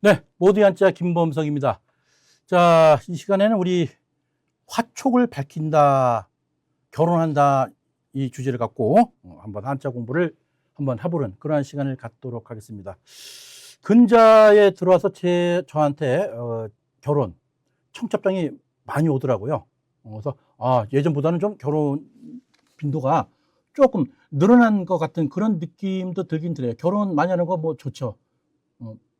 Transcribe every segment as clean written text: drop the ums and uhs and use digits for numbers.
네, 모두의 한자 김범석입니다. 자, 이 시간에는 우리 화촉을 밝힌다, 결혼한다 이 주제를 갖고 한번 한자 공부를 한번 해보는 그러한 시간을 갖도록 하겠습니다. 근자에 들어와서 저한테 결혼 청첩장이 많이 오더라고요. 그래서 예전보다는 좀 결혼 빈도가 조금 늘어난 것 같은 그런 느낌도 들긴 들어요. 결혼 많이 하는 거 뭐 좋죠.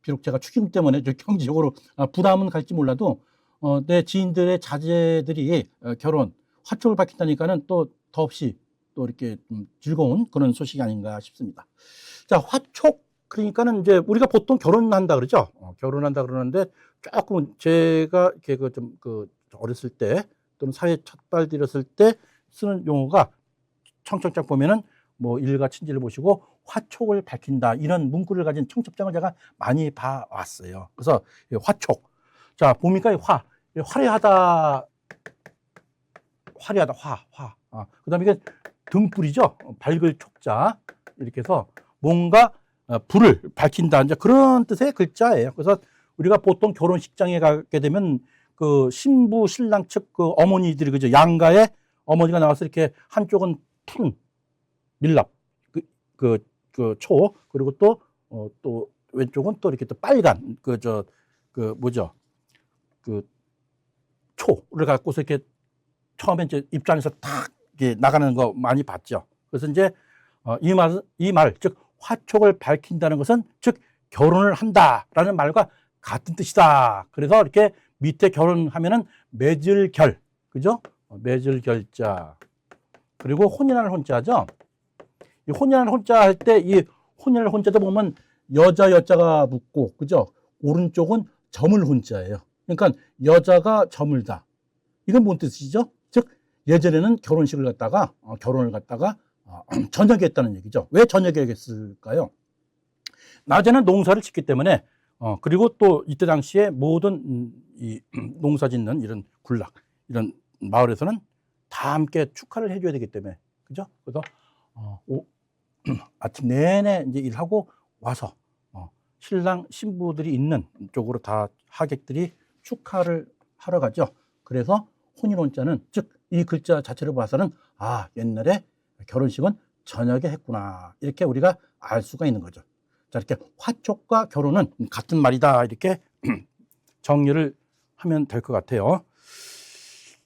비록 제가 축의금 때문에 경제적으로 부담은 갈지 몰라도 내 지인들의 자제들이 결혼 화촉을 밝힌다니까는 또 더없이 또 이렇게 즐거운 그런 소식이 아닌가 싶습니다. 자, 화촉 그러니까는 이제 우리가 보통 결혼한다 그러죠. 결혼한다 그러는데 조금 제가 이렇게 어렸을 때 또는 사회 첫발 들였을 때 쓰는 용어가 청첩장 보면은 뭐 일가 친지를 모시고 화촉을 밝힌다 이런 문구를 가진 청첩장을 제가 많이 봐왔어요. 그래서 화촉, 자 보니까 화려하다, 그다음에 이게 등불이죠. 밝을 촉자 이렇게 해서 뭔가 불을 밝힌다 이제 그런 뜻의 글자예요. 그래서 우리가 보통 결혼식장에 가게 되면 그 신부 신랑 측 그 어머니들이 그죠, 양가의 어머니가 나와서 이렇게 한쪽은 푸른 밀랍 초, 그리고 또 왼쪽은 또 이렇게 또 빨간 초를 갖고서 이렇게 처음에 이제 입장에서 탁 이렇게 나가는 거 많이 봤죠. 그래서 이제 이 말 즉 화촉을 밝힌다는 것은 즉 결혼을 한다라는 말과 같은 뜻이다. 그래서 이렇게 밑에 결혼하면은 맺을 결, 그죠? 맺을 결자, 그리고 혼인하는 혼자죠. 이 혼인하는 혼자 할 때 이 혼인하는 혼자도 보면 여자가 붙고, 그죠? 오른쪽은 저물 혼자예요. 그러니까 여자가 저물다. 이건 뭔 뜻이죠? 즉 예전에는 결혼을 갖다가 저녁에 했다는 얘기죠. 왜 저녁에 했을까요? 낮에는 농사를 짓기 때문에 그리고 또 이때 당시에 모든 이 농사 짓는 이런 군락 이런 마을에서는 다 함께 축하를 해줘야 되기 때문에, 그죠? 그래서 아침 내내 이제 일하고 와서 신랑 신부들이 있는 쪽으로 다 하객들이 축하를 하러 가죠. 그래서 혼인혼자는 즉 이 글자 자체를 봐서는 옛날에 결혼식은 저녁에 했구나 이렇게 우리가 알 수가 있는 거죠. 자, 이렇게 화촉과 결혼은 같은 말이다 이렇게 정리를 하면 될 것 같아요.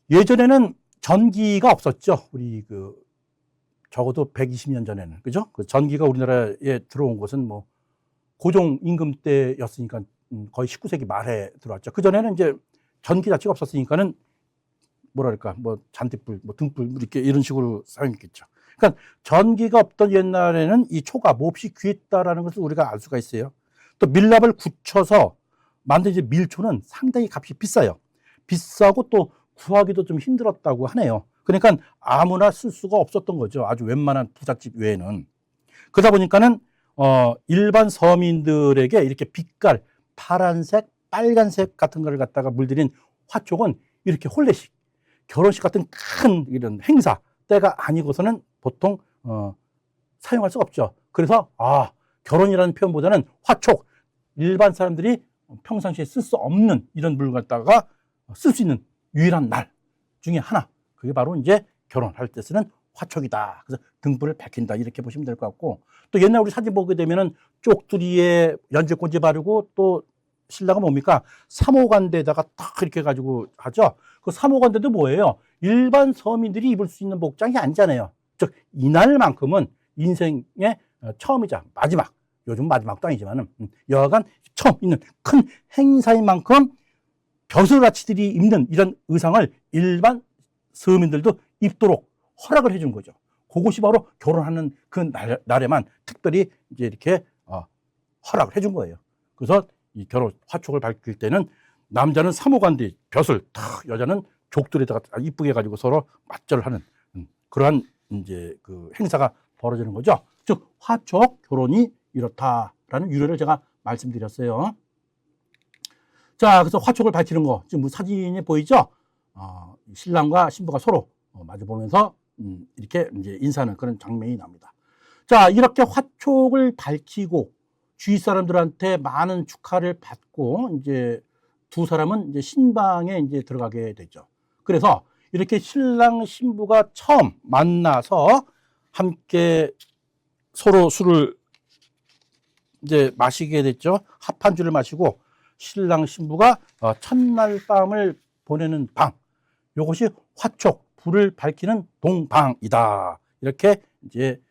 예전에는 전기가 없었죠. 우리 적어도 120년 전에는, 그죠? 그 전기가 우리나라에 들어온 것은 뭐 고종 임금 때였으니까 거의 19세기 말에 들어왔죠. 그 전에는 이제 전기 자체가 없었으니까는 뭐랄까, 뭐 잔디불, 뭐 등불 이렇게 이런 식으로 사용했겠죠. 그러니까 전기가 없던 옛날에는 이 초가 몹시 귀했다라는 것을 우리가 알 수가 있어요. 또 밀랍을 굳혀서 만든 이제 밀초는 상당히 값이 비싸요. 비싸고 또 구하기도 좀 힘들었다고 하네요. 그러니까 아무나 쓸 수가 없었던 거죠. 아주 웬만한 부잣집 외에는. 그러다 보니까는 일반 서민들에게 이렇게 빛깔 파란색, 빨간색 같은 걸 갖다가 물들인 화촉은 이렇게 혼례식, 결혼식 같은 큰 이런 행사 때가 아니고서는 보통 사용할 수가 없죠. 그래서 결혼이라는 표현보다는 화촉, 일반 사람들이 평상시에 쓸 수 없는 이런 물을 갖다가 쓸 수 있는 유일한 날 중에 하나, 그게 바로 이제 결혼할 때 쓰는 화촉이다. 그래서 등불을 밝힌다 이렇게 보시면 될 것 같고, 또 옛날 우리 사진 보게 되면은 쪽두리에 연재꽂이 바르고 또 신랑은 뭡니까? 사모관대에다가 딱 이렇게 가지고 하죠. 그 사모관대도 뭐예요? 일반 서민들이 입을 수 있는 복장이 아니잖아요. 즉 이날만큼은 인생의 처음이자 마지막, 요즘 마지막도 아니지만은 여하간 처음 있는 큰 행사인 만큼 벼슬아치들이 입는 이런 의상을 일반 서민들도 입도록 허락을 해준 거죠. 그것이 바로 결혼하는 그 날에만 특별히 이제 이렇게 허락을 해준 거예요. 그래서 이 결혼 화촉을 밝힐 때는 남자는 사모관대 벼슬, 여자는 족들에다가 이쁘게 가지고 서로 맞절을 하는 그러한 이제 그 행사가 벌어지는 거죠. 즉 화촉 결혼이 이렇다라는 유래를 제가 말씀드렸어요. 자, 그래서 화촉을 밝히는 거 지금 사진이 보이죠? 신랑과 신부가 서로 마주 보면서 이렇게 이제 인사하는 그런 장면이 납니다. 자, 이렇게 화촉을 밝히고 주위 사람들한테 많은 축하를 받고 이제 두 사람은 이제 신방에 이제 들어가게 되죠. 그래서 이렇게 신랑 신부가 처음 만나서 함께 서로 술을 이제 마시게 됐죠. 합한주를 마시고 신랑 신부가 첫날 밤을 보내는 방, 이것이 화촉, 불을 밝히는 동방이다. 이렇게 이제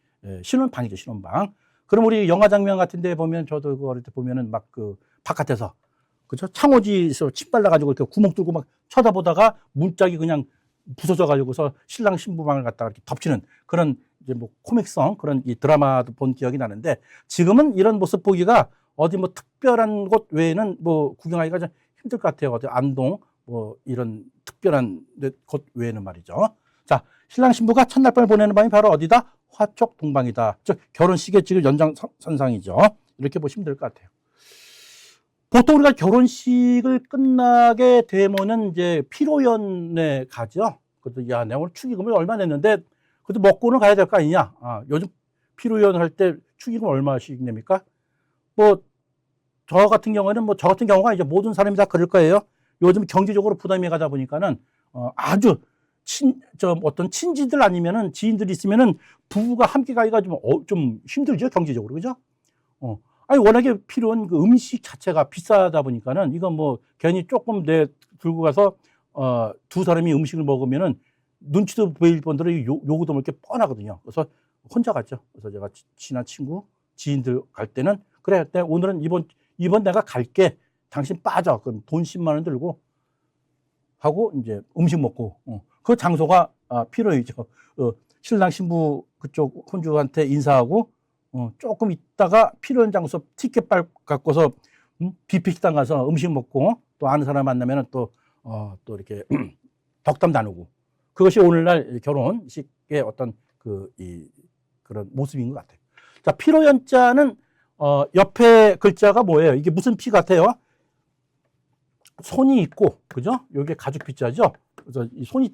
신혼방이죠, 신혼방. 그럼 우리 영화 장면 같은 데 보면, 저도 그 어릴 때 보면은 막 그 바깥에서, 그죠? 창호지에서 침 발라가지고 이렇게 구멍 뚫고 막 쳐다보다가 문짝이 그냥 부서져가지고서 신랑 신부방을 갖다가 이렇게 덮치는 그런 이제 뭐 코믹성 그런 이 드라마도 본 기억이 나는데, 지금은 이런 모습 보기가 어디 뭐 특별한 곳 외에는 뭐 구경하기가 좀 힘들 것 같아요. 어디 안동 뭐 이런 특별한 곳 외에는 말이죠. 자, 신랑 신부가 첫날 밤을 보내는 방이 바로 어디다? 화촉 동방이다. 즉 결혼식의 지금 연장선상이죠. 이렇게 보시면 될 것 같아요. 보통 우리가 결혼식을 끝나게 되면은 이제 피로연에 가죠. 그래도 야, 내가 오늘 축의금을 얼마 냈는데 그래도 먹고는 가야 될 거 아니냐. 요즘 피로연 할 때 축의금 얼마씩 냅니까? 뭐 저 같은 경우에는 뭐 저 같은 경우가 이제 모든 사람이 다 그럴 거예요. 요즘 경제적으로 부담이 가다 보니까는 아주 어떤 친지들 아니면은 지인들이 있으면은 부부가 함께 가기가 좀 힘들죠, 경제적으로. 그죠? 아니, 워낙에 필요한 그 음식 자체가 비싸다 보니까는 이건 뭐 괜히 조금 들고 가서 두 사람이 음식을 먹으면은 눈치도 보일 뿐더러 요구도 먹을 게 뻔하거든요. 그래서 혼자 갔죠. 그래서 제가 친한 친구, 지인들 갈 때는 그래, 오늘은 이번 내가 갈게. 당신 빠져. 그럼 돈 10만 원 들고 하고 이제 음식 먹고 그 장소가 필요이죠. 신랑 신부 그쪽 혼주한테 인사하고 조금 있다가 필요한 장소 티켓 갖고서 뷔페 식당 가서 음식 먹고 또 아는 사람 만나면 또 이렇게 덕담 나누고, 그것이 오늘날 결혼식의 어떤 그런 모습인 것 같아요. 자, 피로연자는 옆에 글자가 뭐예요? 이게 무슨 피 같아요? 손이 있고, 그죠? 여기에 가죽 피자죠? 그래서 이 손이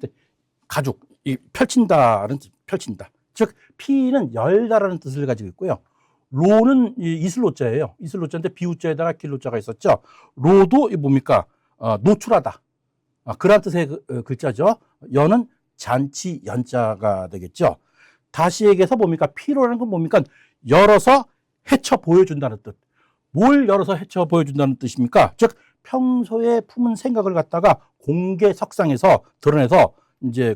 가죽, 펼친다는 뜻, 펼친다. 즉, 피는 열다라는 뜻을 가지고 있고요. 로는 이슬로자예요. 이슬로자인데 비우자에다가 길로자가 있었죠. 로도 뭡니까? 노출하다. 그런 뜻의 글자죠. 연은 잔치 연자가 되겠죠. 다시 얘기해서 뭡니까? 피로라는 건 뭡니까? 열어서 헤쳐 보여준다는 뜻. 뭘 열어서 헤쳐 보여준다는 뜻입니까? 즉, 평소에 품은 생각을 갖다가 공개석상에서 드러내서 이제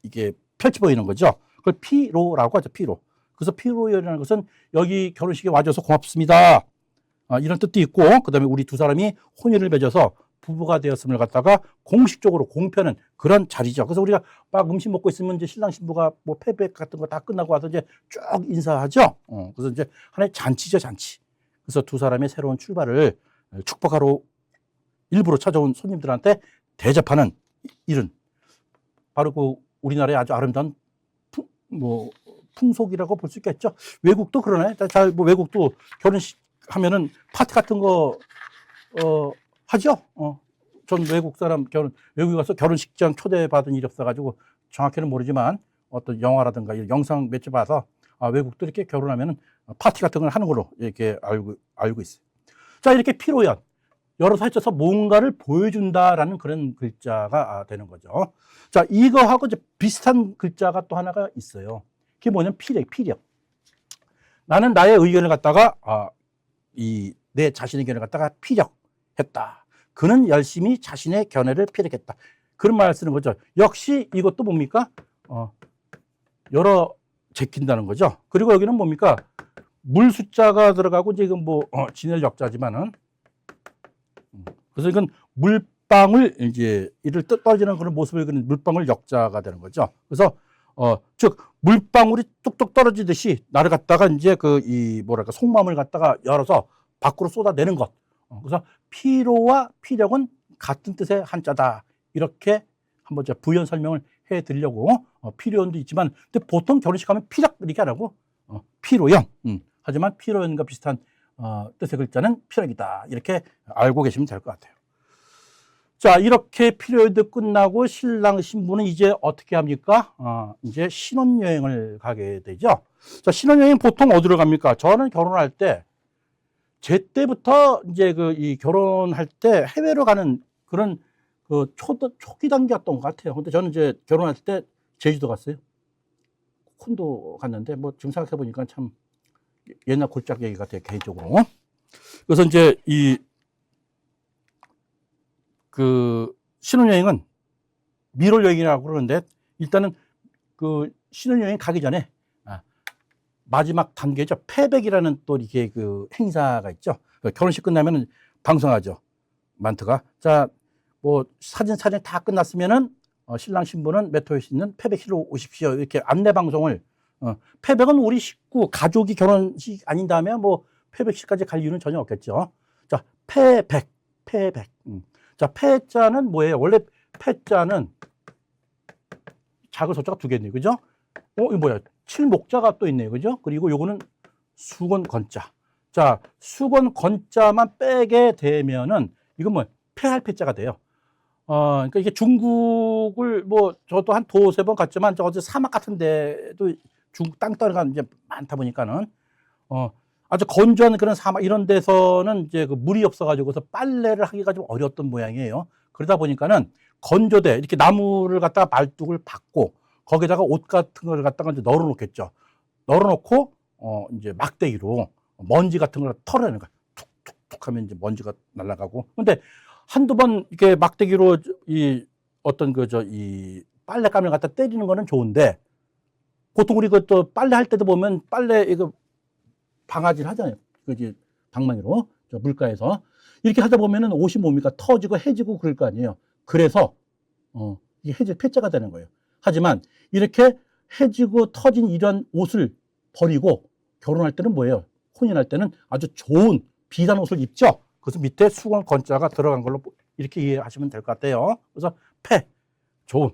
이게 펼쳐 보이는 거죠. 그걸 피로라고 하죠, 피로. 그래서 피로연이라는 것은 여기 결혼식에 와줘서 고맙습니다. 이런 뜻도 있고, 그 다음에 우리 두 사람이 혼인을 맺어서 부부가 되었음을 갖다가 공식적으로 공표하는 그런 자리죠. 그래서 우리가 막 음식 먹고 있으면 이제 신랑 신부가 뭐 패백 같은 거 다 끝나고 와서 이제 쭉 인사하죠. 그래서 이제 하나의 잔치죠, 잔치. 그래서 두 사람의 새로운 출발을 축복하러 일부러 찾아온 손님들한테 대접하는 일은 바로 그 우리나라의 아주 아름다운 풍속이라고 볼 수 있겠죠. 외국도 그러네. 뭐 외국도 결혼식 하면은 파티 같은 거 하죠. 전 외국 사람 외국에 가서 결혼식장 초대받은 일이 없어가지고 정확히는 모르지만 어떤 영화라든가 영상 몇 개 봐서 외국도 이렇게 결혼하면은 파티 같은 걸 하는 걸로 이렇게 알고 있어요. 자, 이렇게 피로연. 열어서 헤쳐서 뭔가를 보여준다라는 그런 글자가 되는 거죠. 자, 이거하고 이제 비슷한 글자가 또 하나가 있어요. 그게 뭐냐면 피력. 나는 나의 의견을 갖다가 내 자신의 견해를 갖다가 피력했다. 그는 열심히 자신의 견해를 피력했다. 그런 말을 쓰는 거죠. 역시 이것도 뭡니까? 열어 제낀다는 거죠. 그리고 여기는 뭡니까? 물 숫자가 들어가고 이제 이건 뭐 진열 역자지만은, 그래서 이건 물방울, 이제 이를 떨어지는 그런 모습을 그리는 물방울 역자가 되는 거죠. 그래서 즉 물방울이 뚝뚝 떨어지듯이 나를 갖다가 이제 속마음을 갖다가 열어서 밖으로 쏟아내는 것. 그래서 피로와 피력은 같은 뜻의 한자다. 이렇게 한번 제가 부연 설명을 해드리려고 피로연도 있지만, 근데 보통 결혼식 하면 피력 이렇게 안 하고 피로연. 하지만 피로연과 비슷한 뜻의 글자는 피력이다. 이렇게 알고 계시면 될 것 같아요. 자, 이렇게 피로연도 끝나고 신랑 신부는 이제 어떻게 합니까? 이제 신혼여행을 가게 되죠. 자, 신혼여행 보통 어디로 갑니까? 저는 결혼할 때 제 때부터 이제 이 결혼할 때 해외로 가는 그런 초기 단계였던 것 같아요. 근데 저는 이제 결혼할 때 제주도 갔어요. 콘도 갔는데 뭐 지금 생각해 보니까 참 옛날 골짝 얘기 같아요, 개인적으로. 그래서 이제 신혼여행은 미롤 여행이라고 그러는데, 일단은 신혼여행 가기 전에 마지막 단계죠. 패백이라는 또 이게 행사가 있죠. 결혼식 끝나면은 방송하죠. 만트가. 자, 뭐 사진 다 끝났으면은 신랑 신부는 메토에서 있는 패백실로 오십시오. 이렇게 안내 방송을. 패백은 우리 식구 가족이 결혼식 아닌 다음에 뭐 패백실까지 갈 이유는 전혀 없겠죠. 자, 패백. 자, 패자는 뭐예요? 원래 패자는 작은 소자가 두 개 있네요. 그죠? 이거 뭐야? 칠목자가 또 있네요. 그죠? 그리고 요거는 수건 건자. 자, 수건 건자만 빼게 되면은 이건 뭐 패할 패자가 돼요. 그러니까 이게 중국을 뭐 저도 한 두세 번 갔지만 저 어디 사막 같은 데도 중국 땅덩이가 이제 많다 보니까는 아주 건조한 그런 사막 이런 데서는 이제 물이 없어가지고서 빨래를 하기가 좀 어려웠던 모양이에요. 그러다 보니까는 건조대 이렇게 나무를 갖다가 말뚝을 박고 거기다가 옷 같은 걸 갖다가 이제 널어 놓겠죠. 널어 놓고 이제 막대기로 먼지 같은 걸 털어내는 거야. 툭툭툭 하면 이제 먼지가 날아가고. 근데 한두 번 이렇게 막대기로 이 어떤 이 빨래감을 갖다 때리는 거는 좋은데, 보통 우리 또 빨래 할 때도 보면 빨래 이거 방아질 하잖아요. 그지, 방망이로 물가에서 이렇게 하다 보면은 옷이 뭡니까 터지고 해지고 그럴 거 아니에요. 그래서 이게 해질 패자가 되는 거예요. 하지만 이렇게 해지고 터진 이런 옷을 버리고 결혼할 때는 뭐예요? 혼인할 때는 아주 좋은 비단 옷을 입죠. 그래서 밑에 수건 건자가 들어간 걸로 이렇게 이해하시면 될 것 같아요. 그래서 패, 좋은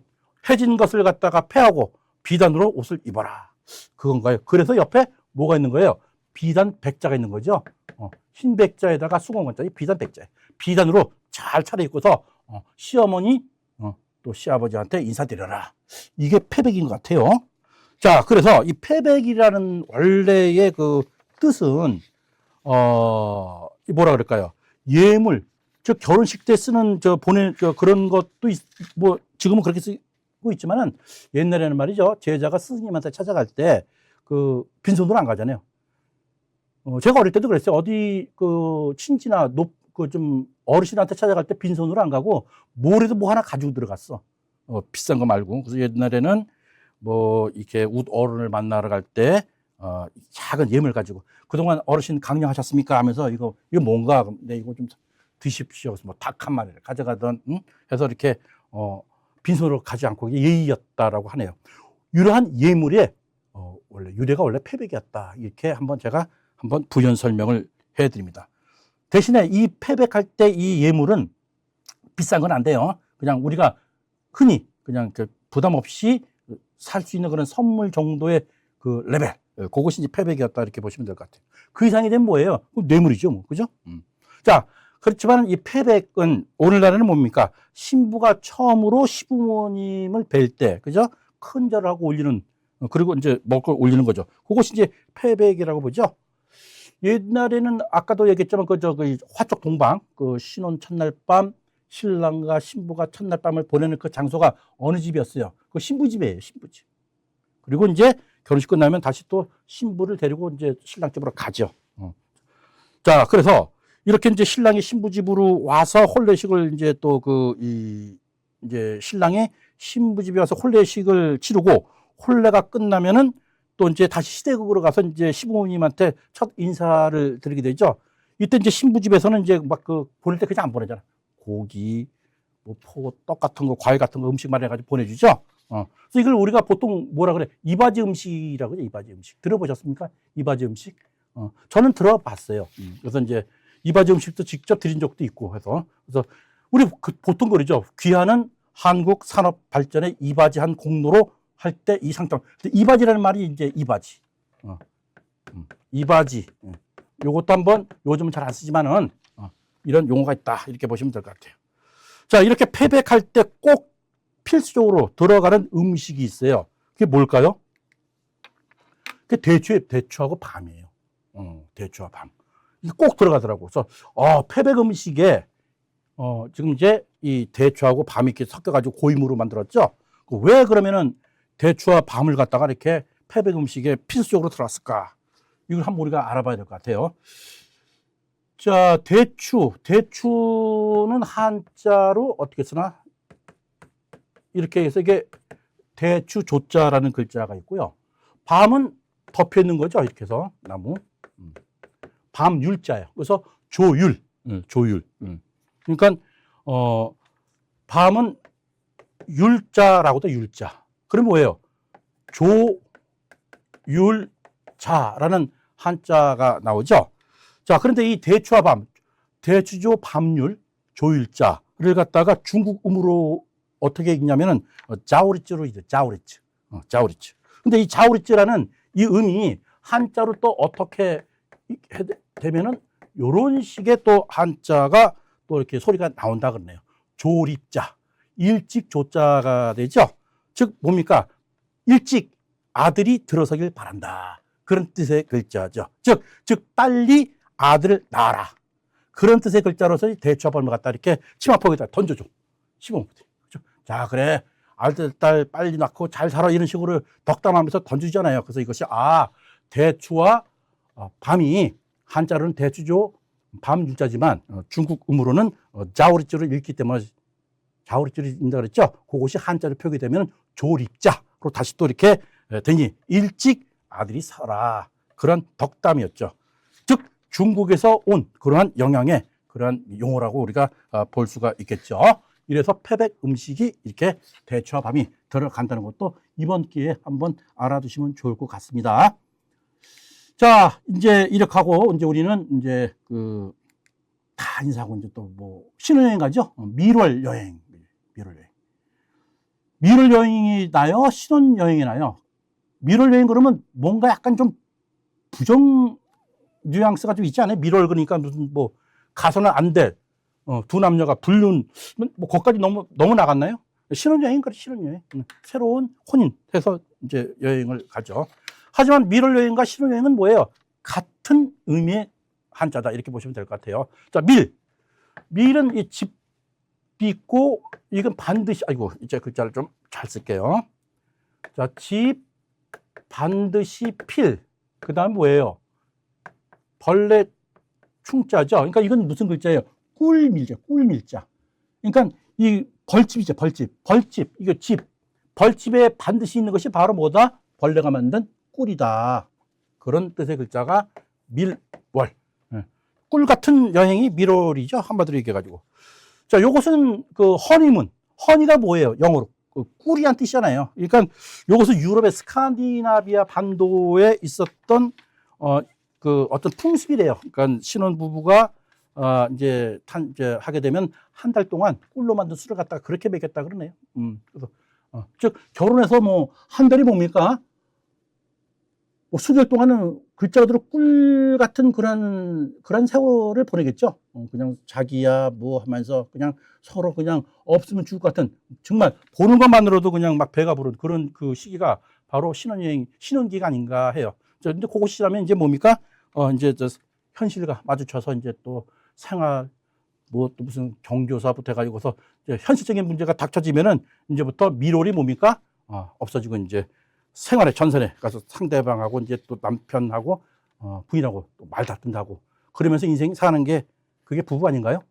해진 것을 갖다가 패하고 비단으로 옷을 입어라, 그건가요? 그래서 옆에 뭐가 있는 거예요? 비단 백자가 있는 거죠. 흰 백자에다가 수건 건자, 비단 백자. 비단으로 잘 차려입고서 시어머니 또 시아버지한테 인사드려라. 이게 패백인 것 같아요. 자, 그래서 이 패백이라는 원래의 뜻은 뭐라 그럴까요? 예물, 즉 결혼식 때 쓰는 그런 것도 뭐 지금은 그렇게 쓰고 있지만은 옛날에는 말이죠. 제자가 스승님한테 찾아갈 때 빈손으로 안 가잖아요. 제가 어릴 때도 그랬어요. 어디 친지나 좀 어르신한테 찾아갈 때 빈손으로 안 가고 뭐라도 뭐 하나 가지고 들어갔어. 비싼 거 말고. 그래서 옛날에는 뭐 이렇게 어른을 만나러 갈 때 작은 예물 가지고, 그동안 어르신 강령하셨습니까 하면서 이거 뭔가, 근데 이거 좀 드십시오. 그래서 뭐 닭 한 마리를 가져가던 해서 이렇게 빈손으로 가지 않고 예의였다라고 하네요. 이러한 예물에 유래가 원래 패백이었다. 이렇게 제가 한번 부연 설명을 해드립니다. 대신에 이 패백할 때 이 예물은 비싼 건 안 돼요. 그냥 우리가 흔히 그냥 부담 없이 살 수 있는 그런 선물 정도의 레벨, 그것이 이제 패백이었다, 이렇게 보시면 될 것 같아요. 그 이상이 되면 뭐예요? 뇌물이죠, 뭐. 그죠? 자, 그렇지만 이 패백은 오늘날에는 뭡니까? 신부가 처음으로 시부모님을 뵐 때, 그죠? 큰절을 하고 올리는, 그리고 이제 먹을 걸 올리는 거죠. 그것이 이제 패백이라고 보죠. 옛날에는 아까도 얘기했지만 화촉 동방, 신혼 첫날 밤 신랑과 신부가 첫날 밤을 보내는 그 장소가 어느 집이었어요? 그 신부 집이에요, 신부 집. 그리고 이제 결혼식 끝나면 다시 또 신부를 데리고 이제 신랑 집으로 가죠. 자, 그래서 이렇게 이제 신랑이 신부 집으로 와서 혼례식을 이제 또 이제 신랑이 신부 집에 와서 혼례식을 치르고, 혼례가 끝나면은 또 이제 다시 시댁으로 가서 이제 시부모님한테 첫 인사를 드리게 되죠. 이때 이제 신부 집에서는 이제 막 보낼 때 그냥 안 보내잖아. 고기, 뭐 떡 같은 거, 과일 같은 거 음식 마련해가지고 보내주죠. 그래서 이걸 우리가 보통 뭐라 그래? 이바지 음식이라고 해요. 이바지 음식. 들어보셨습니까? 이바지 음식? 저는 들어봤어요. 그래서 이제 이바지 음식도 직접 드린 적도 있고 해서. 그래서 우리 보통 그러죠. 귀하는 한국 산업 발전의 이바지한 공로로 할 때 이 상점. 이바지라는 말이 이제 이바지. 이바지. 요것도 한번 요즘은 잘 안 쓰지만은 이런 용어가 있다, 이렇게 보시면 될 것 같아요. 자, 이렇게 패백할 때 꼭 필수적으로 들어가는 음식이 있어요. 그게 뭘까요? 그게 대추하고 밤이에요. 대추와 밤. 꼭 들어가더라고. 그래서 패백 음식에 지금 이제 이 대추하고 밤이 이렇게 섞여가지고 고임으로 만들었죠. 왜 그러면은 대추와 밤을 갖다가 이렇게 패백 음식에 필수적으로 들어왔을까? 이걸 한번 우리가 알아봐야 될 것 같아요. 자, 대추는 한자로 어떻게 쓰나? 이렇게 해서 이게 대추 조자라는 글자가 있고요. 밤은 덮여 있는 거죠. 이렇게 해서 나무. 밤율자예요. 그래서 조율, 조율. 그러니까 밤은 율자라고 돼, 율자. 그럼 뭐예요? 조율자라는 한자가 나오죠. 자, 그런데 이 대추와 밤, 대추조 밤율, 조율자를 갖다가 중국 음으로 어떻게 읽냐면은 자오리츠로 읽죠. 자오리츠. 자오리츠. 근데 이 자오리츠라는 이 음이 한자로 또 어떻게 되면은 요런 식의 또 한자가 또 이렇게 소리가 나온다 그러네요. 조립자. 일찍 조자가 되죠. 즉 뭡니까? 일찍 아들이 들어서길 바란다. 그런 뜻의 글자죠. 즉 빨리 아들을 낳아라. 그런 뜻의 글자로서 대추와 밤을 갖다 이렇게 치마폭에다 던져줘. 시범부터. 그렇죠? 자, 그래. 아들, 딸 빨리 낳고 잘 살아. 이런 식으로 덕담하면서 던지잖아요. 그래서 이것이, 대추와 밤이 한자로는 대추조 밤율자지만 중국 음으로는 자오리자를 읽기 때문에 자오리자를 읽는다 그랬죠. 그것이 한자로 표기되면 조립자로 다시 또 이렇게 되니 일찍 아들이 서라. 그런 덕담이었죠. 즉 중국에서 온 그러한 영향의 그러한 용어라고 우리가 볼 수가 있겠죠. 이래서 패백 음식이 이렇게 대추와 밤이 들어간다는 것도 이번 기회에 한번 알아두시면 좋을 것 같습니다. 자, 이제 이렇게 하고 이제 우리는 이제 다 인사하고 이제 또 뭐 신혼여행 가죠. 밀월 여행. 밀월 여행이 나요? 신혼여행이 나요? 밀월 여행 그러면 뭔가 약간 좀 부정 뉘앙스가 좀 있지 않아요? 밀월 그러니까 무슨 뭐 가서는 안 될 두 남녀가 불륜 뭐 거기까지 너무 나갔나요? 신혼여행 그래 신혼여행. 새로운 혼인해서 이제 여행을 가죠. 하지만 밀월 여행과 신혼여행은 뭐예요? 같은 의미의 한자다 이렇게 보시면 될 것 같아요. 자, 밀은 이 집 있고 이건 반드시 이제 글자를 좀 잘 쓸게요. 자, 집 반드시 필. 그다음 뭐예요? 벌레 충자죠. 그러니까 이건 무슨 글자예요? 꿀밀자. 그러니까 이 벌집이죠. 벌집. 이거 집. 벌집에 반드시 있는 것이 바로 뭐다? 벌레가 만든 꿀이다. 그런 뜻의 글자가 밀월. 꿀 같은 여행이 밀월이죠. 한마디로 얘기해가지고. 자, 요것은 허니문. 허니가 뭐예요? 영어로. 꿀이란 뜻이잖아요. 그러니까 요것은 유럽의 스칸디나비아 반도에 있었던 어떤 풍습이래요. 그러니까 신혼부부가 이제 하게 되면 한 달 동안 꿀로 만든 술을 갖다가 그렇게 먹였다 그러네요. 그래서 즉 결혼해서 뭐 한 달이 뭡니까? 뭐 수개월 동안은 글자 그대로 꿀 같은 그런 세월을 보내겠죠. 그냥 자기야 뭐 하면서 그냥 서로 그냥 없으면 죽을 것 같은 정말 보는 것만으로도 그냥 막 배가 부른 그런 그 시기가 바로 신혼기가 아닌가 해요. 근데 그것이라면 이제 뭡니까? 이제 현실과 마주쳐서 이제 또 생활 뭐 또 무슨 경조사부터 해가지고서 이제 현실적인 문제가 닥쳐지면은 이제부터 밀월이 뭡니까? 없어지고 이제 생활의 전선에 가서 상대방하고 이제 또 남편하고 부인하고 또 말다툼하고 그러면서 인생 사는 게 그게 부부 아닌가요?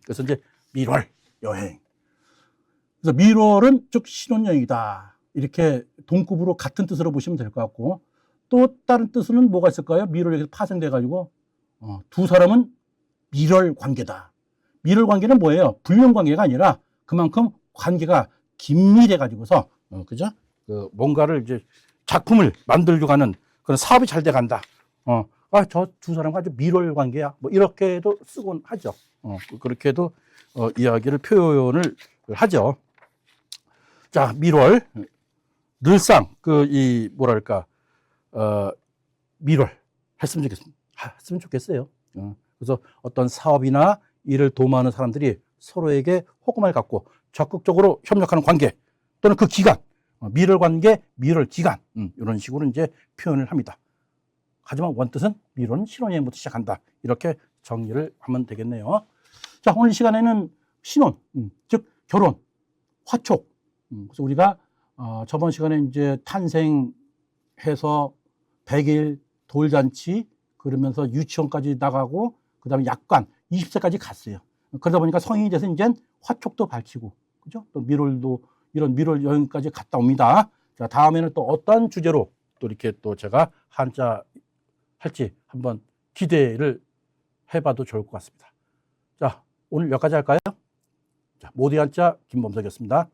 그래서 이제 밀월 여행. 그래서 밀월은 즉 신혼여행이다. 이렇게 동급으로 같은 뜻으로 보시면 될 것 같고 또 다른 뜻은 뭐가 있을까요? 밀월에서 파생돼 가지고 두 사람은 밀월 관계다. 밀월 관계는 뭐예요? 불륜 관계가 아니라 그만큼 관계가 긴밀해 가지고서 그죠? 뭔가를 이제 작품을 만들려고 하는 그런 사업이 잘 돼 간다. 저 두 사람과 아주 밀월 관계야. 뭐 이렇게도 쓰곤 하죠. 그렇게도 이야기를 표현을 하죠. 자, 밀월 늘상 뭐랄까 밀월 했으면 좋겠어요. 그래서 어떤 사업이나 일을 도모하는 사람들이 서로에게 호감을 갖고 적극적으로 협력하는 관계 또는 그 기간 밀월 관계, 밀월 기간 이런 식으로 이제 표현을 합니다. 하지만 원뜻은 미로는 신혼여행부터 시작한다. 이렇게 정리를 하면 되겠네요. 자, 오늘 이 시간에는 신혼, 즉 결혼, 화촉. 그래서 우리가 저번 시간에 이제 탄생해서 100일 돌잔치, 그러면서 유치원까지 나가고 그다음에 약관 20세까지 갔어요. 그러다 보니까 성인이 돼서 이제 화촉도 밝히고, 그죠? 또 미롤도 이런 미롤 여행까지 갔다 옵니다. 자, 다음에는 또 어떤 주제로 또 이렇게 또 제가 한자 할지 한번 기대를 해봐도 좋을 것 같습니다. 자, 오늘 여기까지 할까요? 자, 모두 한자 김범석이었습니다.